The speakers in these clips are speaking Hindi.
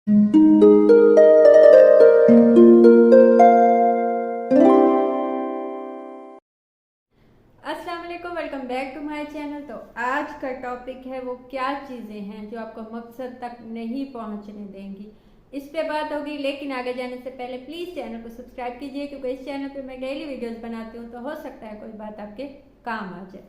अस्सलाम वालेकुम, welcome back to my channel. तो आज का टॉपिक है वो क्या चीज़ें हैं जो आपको मकसद तक नहीं पहुंचने देंगी। इस पे बात होगी, लेकिन आगे जाने से पहले प्लीज़ चैनल को सब्सक्राइब कीजिए, क्योंकि इस चैनल पे मैं डेली वीडियोस बनाती हूँ, तो हो सकता है कोई बात आपके काम आ जाए।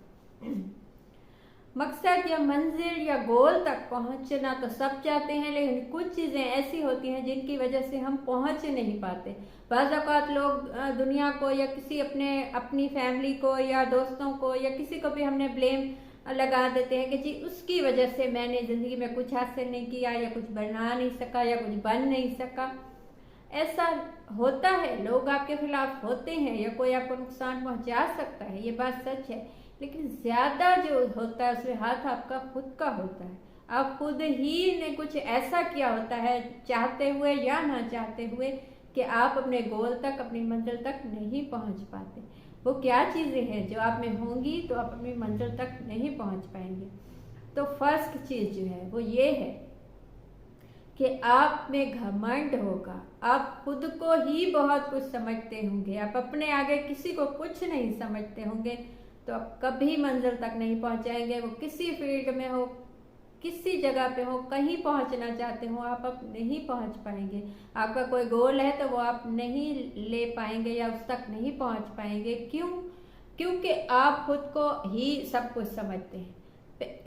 मकसद या मंजिल या गोल तक पहुंचना तो सब चाहते हैं, लेकिन कुछ चीज़ें ऐसी होती हैं जिनकी वजह से हम पहुंच नहीं पाते। बाज़ औक़ात लोग दुनिया को या किसी अपनी फैमिली को या दोस्तों को या किसी को भी हमने ब्लेम लगा देते हैं कि जी उसकी वजह से मैंने ज़िंदगी में कुछ हासिल नहीं किया, या कुछ बना नहीं सका, या कुछ बन नहीं सका। ऐसा होता है, लोग आपके खिलाफ होते हैं या कोई आपको नुकसान पहुंचा सकता है, ये बात सच है। लेकिन ज़्यादा जो होता है उसमें हाथ आपका खुद का होता है। आप खुद ही ने कुछ ऐसा किया होता है, चाहते हुए या ना चाहते हुए, कि आप अपने गोल तक, अपनी मंजिल तक नहीं पहुंच पाते। वो क्या चीज़ें हैं जो आप में होंगी तो आप अपनी मंजिल तक नहीं पहुंच पाएंगे। तो फर्स्ट चीज़ जो है वो ये है कि आप में घमंड होगा। आप खुद को ही बहुत कुछ समझते होंगे, आप अपने आगे किसी को कुछ नहीं समझते होंगे, तो आप कभी मंजिल तक नहीं पहुंचाएंगे। वो किसी फील्ड में हो, किसी जगह पे हो, कहीं पहुंचना चाहते हो, आप अब नहीं पहुंच पाएंगे। आपका कोई गोल है तो वो आप नहीं ले पाएंगे या उस तक नहीं पहुंच पाएंगे। क्यों? क्योंकि आप खुद को ही सब कुछ समझते हैं।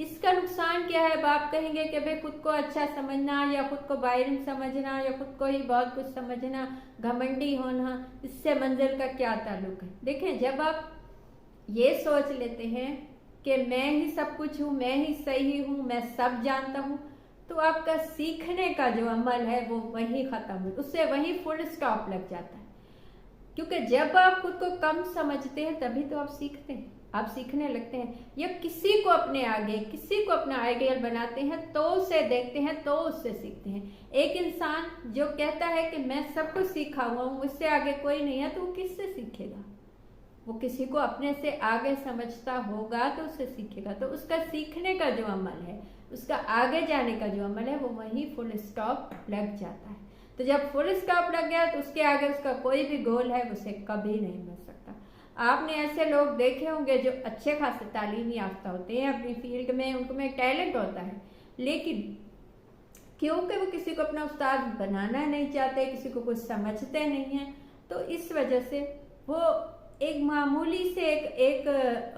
इसका नुकसान क्या है? अब आप कहेंगे कि भाई खुद को अच्छा समझना या खुद को बाहर समझना या खुद को ही बहुत कुछ समझना, घमंडी होना, इससे मंजिल का क्या ताल्लुक है? देखें, जब आप ये सोच लेते हैं कि मैं ही सब कुछ हूँ, मैं ही सही हूँ, मैं सब जानता हूँ, तो आपका सीखने का जो अमल है वो वहीं ख़त्म है, उससे वहीं फुल स्टॉप लग जाता है। क्योंकि जब आप खुद को कम समझते हैं तभी तो आप सीखते हैं, आप सीखने लगते हैं। या किसी को अपने आगे, किसी को अपना आइडियल बनाते हैं तो उसे देखते हैं, तो उससे सीखते हैं। एक इंसान जो कहता है कि मैं सब कुछ सीखा हुआ हूँ, मुझसे आगे कोई नहीं है, तो वो किससे सीखेगा? वो किसी को अपने से आगे समझता होगा तो उससे सीखेगा। तो उसका सीखने का जो अमल है, उसका आगे जाने का जो अमल है, वो वहीं फुल स्टॉप लग जाता है। तो जब फुल स्टॉप लग गया तो उसके आगे उसका कोई भी गोल है उसे कभी नहीं मिल सकता। आपने ऐसे लोग देखे होंगे जो अच्छे खासे तालीमी याफ्ता होते हैं अपनी फील्ड में, उनमें टैलेंट होता है, लेकिन क्योंकि वो किसी को अपना उस्ताद बनाना नहीं चाहते, किसी को कुछ समझते नहीं हैं, तो इस वजह से वो एक मामूली से एक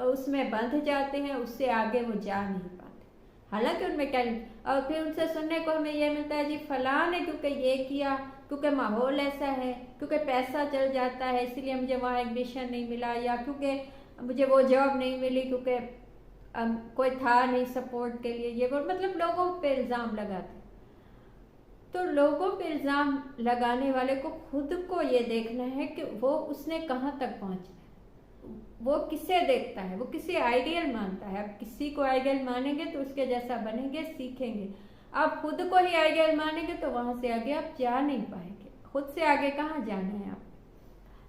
उसमें बंध जाते हैं, उससे आगे वो जा नहीं पाते। हालांकि उनमें टैलेंट, और फिर उनसे सुनने को हमें यह मिलता है जी फलां ने क्योंकि ये किया, क्योंकि माहौल ऐसा है, क्योंकि पैसा चल जाता है इसलिए मुझे वहाँ एडमिशन नहीं मिला, या क्योंकि मुझे वो जॉब नहीं मिली क्योंकि कोई था नहीं सपोर्ट के लिए। ये वो मतलब लोगों पे इल्ज़ाम लगाते। तो लोगों पे इल्ज़ाम लगाने वाले को खुद को ये देखना है कि वो उसने कहाँ तक पहुँचना है, वो किसे देखता है, वो किसी आइडियल मानता है। आप किसी को आइडियल मानेंगे तो उसके जैसा बनेंगे, सीखेंगे। आप खुद को ही आइडियल मानेंगे तो वहाँ से आगे आप जा नहीं पाएंगे। खुद से आगे कहाँ जाना है आप?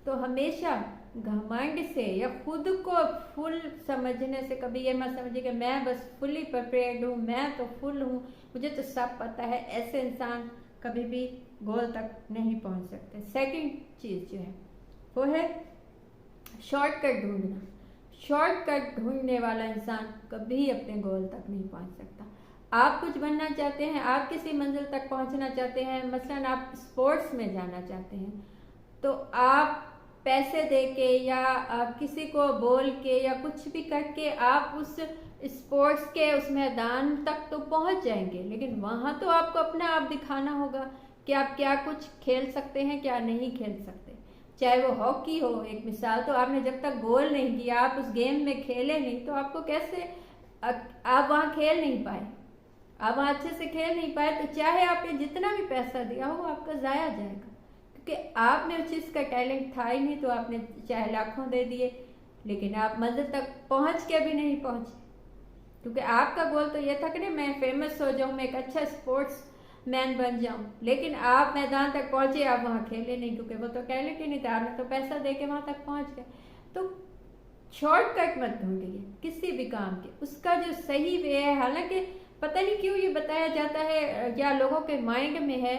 तो हमेशा घमंड से या खुद को फुल समझने से कभी ये मत समझिए कि मैं बस फुली प्रिपेयर्ड हूँ, मैं तो फुल हूँ, मुझे तो सब पता है। ऐसे इंसान कभी भी गोल तक नहीं पहुँच सकते। सेकंड चीज़ जो है वो है शॉर्टकट ढूंढना। शॉर्टकट ढूंढने वाला इंसान कभी अपने गोल तक नहीं पहुँच सकता। आप कुछ बनना चाहते हैं, आप किसी मंजिल तक पहुँचना चाहते हैं, मसलन आप स्पोर्ट्स में जाना चाहते हैं, तो आप पैसे दे के या आप किसी को बोल के या कुछ भी करके आप उस स्पोर्ट्स के उस मैदान तक तो पहुंच जाएंगे, लेकिन वहां तो आपको अपना आप दिखाना होगा कि आप क्या कुछ खेल सकते हैं, क्या नहीं खेल सकते। चाहे वो हॉकी हो, एक मिसाल, तो आपने जब तक गोल नहीं किया, आप उस गेम में खेले नहीं, तो आपको कैसे, आप वहाँ खेल नहीं पाए, आप वहाँ अच्छे से खेल नहीं पाए, तो चाहे आपने जितना भी पैसा दिया हो आपका ज़ाया जाएगा, कि आप में उस चीज़ का टैलेंट था ही नहीं। तो आपने चाहे लाखों दे दिए, लेकिन आप मंजिल तक पहुंच के भी नहीं पहुंचे, क्योंकि आपका गोल तो ये था कि नहीं मैं फेमस हो जाऊं, मैं एक अच्छा स्पोर्ट्स मैन बन जाऊं, लेकिन आप मैदान तक पहुंचे, आप वहां खेले नहीं, क्योंकि वो तो टैलेंट ही नहीं था, आपने तो पैसा दे के वहां तक पहुंच गए। तो शॉर्टकट मत ढूंढिए किसी भी काम के, उसका जो सही वे है। हालांकि पता नहीं क्यों ये बताया जाता है या लोगों के माइंड में है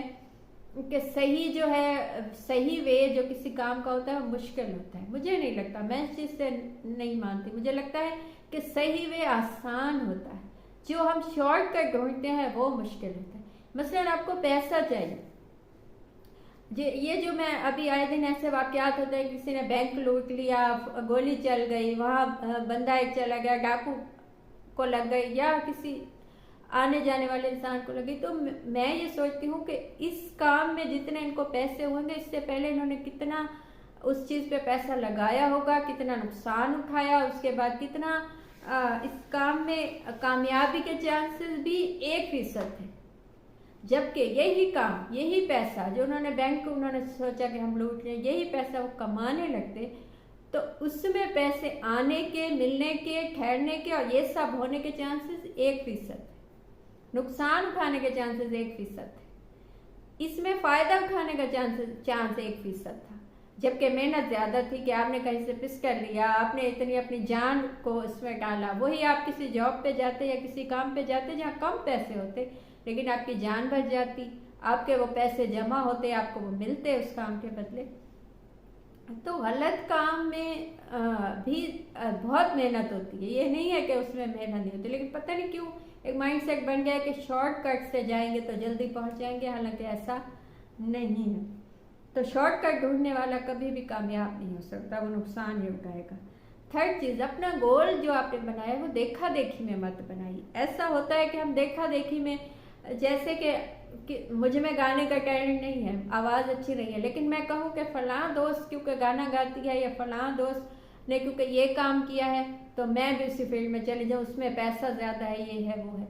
कि सही जो है, सही वे जो किसी काम का होता है वो मुश्किल होता है। मुझे नहीं लगता, मैं इस चीज़ से नहीं मानती। मुझे लगता है कि सही वे आसान होता है, जो हम शॉर्टकट ढूंढते हैं वो मुश्किल होता है। मसलन आपको पैसा चाहिए, ये जो मैं अभी आए दिन ऐसे वाकयात होते हैं, किसी ने बैंक लूट लिया, गोली चल गई, वहाँ बंदा एक चला गया, डाकू को लग गई या किसी आने जाने वाले इंसान को लगी, तो मैं ये सोचती हूँ कि इस काम में जितने इनको पैसे होंगे, इससे पहले इन्होंने कितना उस चीज़ पे पैसा लगाया होगा, कितना नुकसान उठाया, उसके बाद कितना इस काम में कामयाबी के चांसेस भी 1% थे। जबकि यही काम, यही पैसा जो उन्होंने बैंक को उन्होंने सोचा कि हम लूट लें, यही पैसा वो कमाने लगते तो उसमें पैसे आने के, मिलने के, ठहरने के और ये सब होने के चांसेस 1% थे। नुकसान उठाने के चांसेस 1% थे। इसमें फायदा उठाने का चांस 1% था। जबकि मेहनत ज्यादा थी कि आपने कहीं से पिस कर लिया, आपने इतनी अपनी जान को इसमें डाला। वही आप किसी जॉब पे जाते या किसी काम पे जाते जहाँ कम पैसे होते, लेकिन आपकी जान बच जाती, आपके वो पैसे जमा होते, आपको वो मिलते उस काम के बदले। तो गलत काम में भी बहुत मेहनत होती है, ये नहीं है कि उसमें मेहनत नहीं होती, लेकिन पता नहीं क्यों एक माइंडसेट बन गया कि शॉर्टकट से जाएंगे तो जल्दी पहुंच जाएंगे, हालांकि ऐसा नहीं है। तो शॉर्टकट ढूंढने वाला कभी भी कामयाब नहीं हो सकता, वो नुकसान ही उठाएगा। थर्ड चीज़, अपना गोल जो आपने बनाया वो देखा देखी में मत बनाइए। ऐसा होता है कि हम देखा देखी में, जैसे कि मुझ में गाने का टैलेंट नहीं है, आवाज़ अच्छी नहीं है, लेकिन मैं कहूँ कि फ़लाँ दोस्त क्योंकि गाना गाती है या फ़लाँ दोस्त ने क्योंकि ये काम किया है तो मैं भी उसी फील्ड में चली जाऊँ, उसमें पैसा ज़्यादा है, ये है वो है।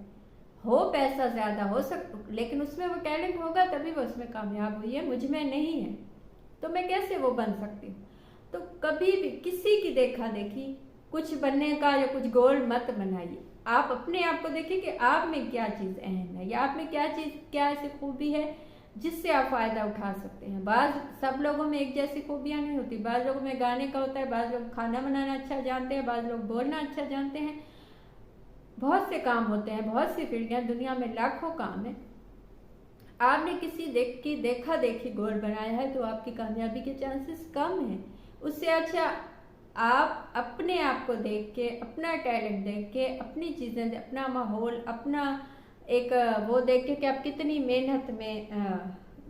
हो पैसा ज़्यादा हो सकता, लेकिन उसमें वो टैलेंट होगा तभी वो उसमें कामयाब हुई है, मुझ में नहीं है, तो मैं कैसे वो बन सकती हूँ। तो कभी भी किसी की देखा देखी कुछ बनने का या कुछ गोल मत बनाइए। आप अपने आप को देखिए कि आप में क्या चीज़ अहम है या आप में क्या ऐसी खूबी है जिससे आप फ़ायदा उठा सकते हैं। सब लोगों में एक जैसी खूबियाँ नहीं होती। बाज़ लोगों में गाने का होता है, बाज़ लोग खाना बनाना अच्छा जानते हैं, बाज़ लोग बोलना अच्छा जानते हैं। बहुत से काम होते हैं, बहुत सी फील्डें, दुनिया में लाखों काम है। आपने किसी देखा देखी गोल बनाया है तो आपकी कामयाबी के चांसेस कम हैं। उससे अच्छा आप अपने आप को देख के, अपना टैलेंट देख के, अपनी चीज़ें, अपना माहौल, अपना एक वो देख के कि आप कितनी मेहनत में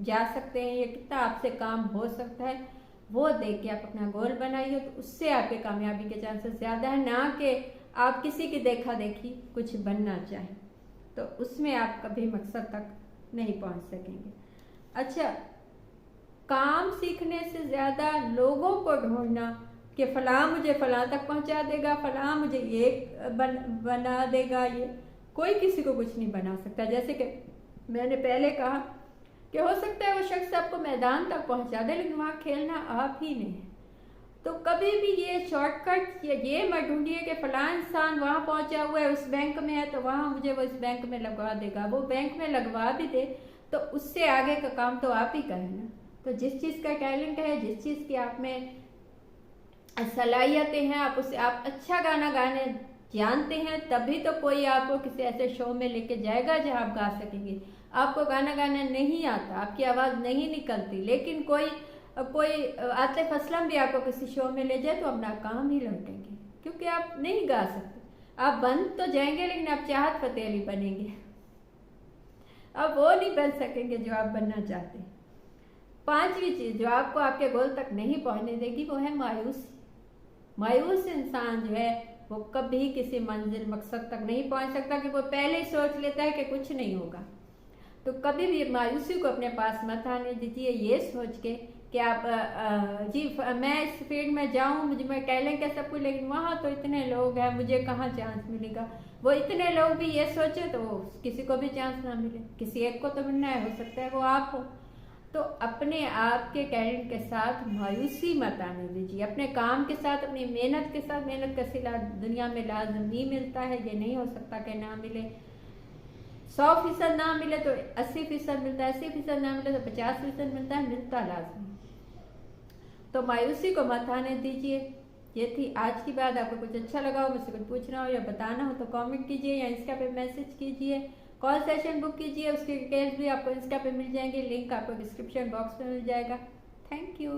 जा सकते हैं या कितना आपसे काम हो सकता है, वो देख के आप अपना गोल बनाइए, तो उससे आपके कामयाबी के चांसेस ज़्यादा है। ना कि आप किसी की देखा देखी कुछ बनना चाहें, तो उसमें आप कभी मकसद तक नहीं पहुंच सकेंगे। अच्छा, काम सीखने से ज़्यादा लोगों को ढूंढना कि फ़लाँ मुझे फ़लाँ तक पहुंचा देगा, फ़लाँ मुझे ये बना देगा, ये कोई किसी को कुछ नहीं बना सकता। जैसे कि मैंने पहले कहा कि हो सकता है वो शख्स आपको मैदान तक पहुंचा दे, लेकिन वहाँ खेलना आप ही नहीं है। तो कभी भी ये शॉर्टकट ये मत ढूंढिए कि फ़लाँ इंसान वहाँ पहुंचा हुआ है, उस बैंक में है तो वहाँ मुझे वो इस बैंक में लगवा देगा। वो बैंक में लगवा भी दे तो उससे आगे का काम तो आप ही का है ना। तो जिस चीज़ का टैलेंट है, जिस चीज़ की आप में सलाहियतें हैं, आप अच्छा गाना गाने जानते हैं, तभी तो कोई आपको किसी ऐसे शो में लेके जाएगा जहां आप गा सकेंगे। आपको गाना गाना नहीं आता, आपकी आवाज़ नहीं निकलती, लेकिन कोई आतिफ असलम भी आपको किसी शो में ले जाए तो अपना काम ही लौटेंगे, क्योंकि आप नहीं गा सकते। आप बन तो जाएंगे, लेकिन आप चाहत फतेह अली बनेंगे, आप वो नहीं बन सकेंगे जो आप बनना चाहते हैं। पांचवी चीज़ जो आपको आपके गोल तक नहीं पहुंचने देगी वो है मायूसी। मायूस इंसान जो है वो कभी किसी मंजिल, मकसद तक नहीं पहुंच सकता, कि वो पहले ही सोच लेता है कि कुछ नहीं होगा। तो कभी भी मायूसी को अपने पास मत आने दीजिए, ये सोच के कि आप मैं इस फील्ड में जाऊं, मुझे में टैलेंट है सब कुछ, लेकिन वहाँ तो इतने लोग हैं, मुझे कहाँ चांस मिलेगा। वो इतने लोग भी ये सोचे तो किसी को भी चांस ना मिले, किसी एक को तो मिलना है, हो सकता है वो आप हो। तो अपने आप के टैलेंट के साथ मायूसी मत आने दीजिए, अपने काम के साथ, अपनी मेहनत के साथ। मेहनत का सिला दुनिया में लाजमी मिलता है, ये नहीं हो सकता कि ना मिले। 100% ना मिले तो 80% मिलता है, 80% ना मिले तो 50% मिलता है, मिलता लाजमी। तो मायूसी को मत आने दीजिए। ये थी आज की बात। आपको कुछ अच्छा लगा हो, मुझसे कुछ पूछना हो या बताना हो तो कमेंट कीजिए या इंस्टा पे मैसेज कीजिए। कॉल सेशन बुक कीजिए, उसके डिटेल्स भी आपको इंस्टा पे मिल जाएंगे, लिंक आपको डिस्क्रिप्शन बॉक्स में मिल जाएगा। Thank you.